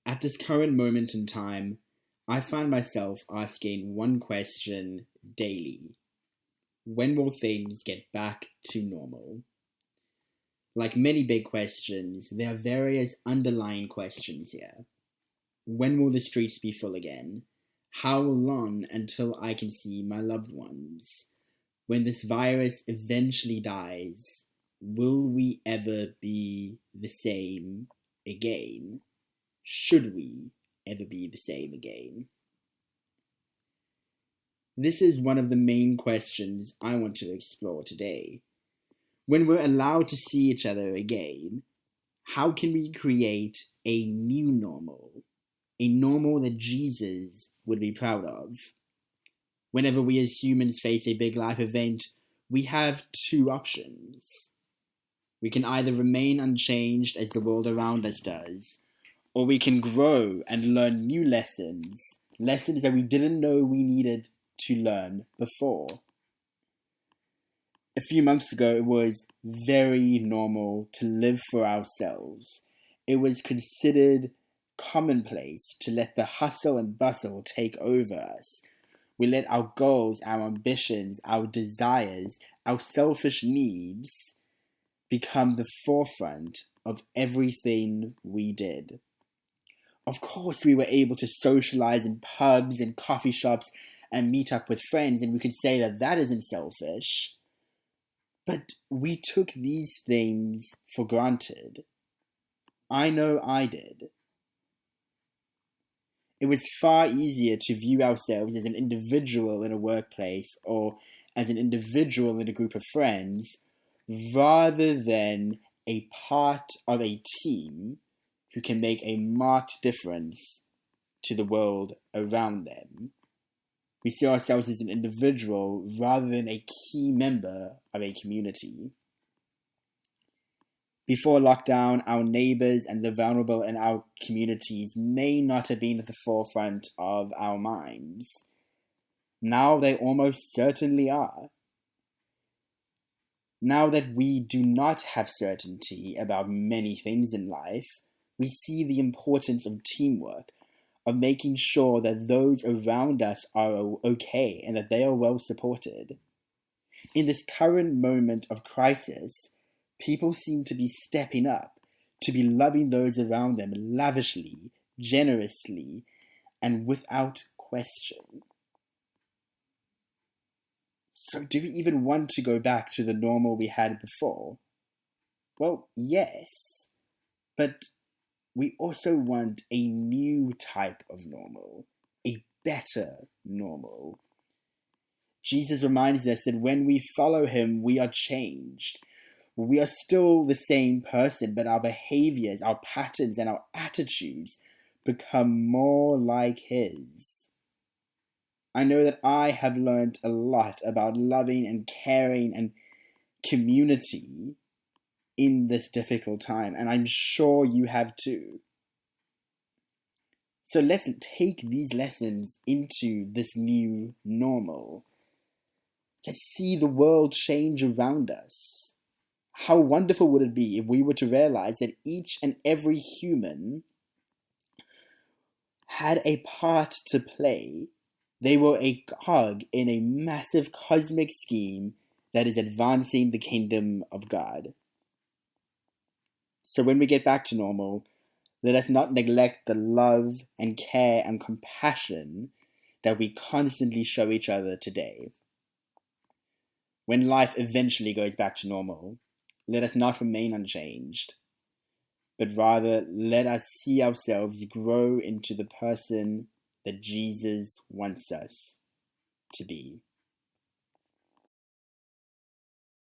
At this current moment in time, I find myself asking one question daily. When will things get back to normal? Like many big questions, there are various underlying questions here. When will the streets be full again? How long until I can see my loved ones? When this virus eventually dies, will we ever be the same again? Should we ever be the same again? This is one of the main questions I want to explore today. When we're allowed to see each other again, how can we create a new normal? A normal that Jesus would be proud of? Whenever we as humans face a big life event, we have two options. We can either remain unchanged as the world around us does, or we can grow and learn new lessons that we didn't know we needed to learn before. A few months ago, it was very normal to live for ourselves. It was considered commonplace to let the hustle and bustle take over us. We let our goals, our ambitions, our desires, our selfish needs become the forefront of everything we did. Of course, we were able to socialize in pubs and coffee shops and meet up with friends, and we could say that that isn't selfish. But we took these things for granted. I know I did. It was far easier to view ourselves as an individual in a workplace or as an individual in a group of friends rather than a part of a team who can make a marked difference to the world around them. We see ourselves as an individual rather than a key member of a community. Before lockdown, our neighbors and the vulnerable in our communities may not have been at the forefront of our minds. Now they almost certainly are. Now that we do not have certainty about many things in life, we see the importance of teamwork, of making sure that those around us are okay and that they are well supported. In this current moment of crisis, people seem to be stepping up, to be loving those around them lavishly, generously, and without question. So do we even want to go back to the normal we had before? Well, yes, but we also want a new type of normal, a better normal. Jesus reminds us that when we follow him, we are changed. We are still the same person, but our behaviors, our patterns, and our attitudes become more like his. I know that I have learned a lot about loving and caring and community in this difficult time, and I'm sure you have too. So let's take these lessons into this new normal. Let's see the world change around us. How wonderful would it be if we were to realize that each and every human had a part to play? They were a cog in a massive cosmic scheme that is advancing the kingdom of God. So when we get back to normal, let us not neglect the love and care and compassion that we constantly show each other today. When life eventually goes back to normal, let us not remain unchanged, but rather let us see ourselves grow into the person that Jesus wants us to be.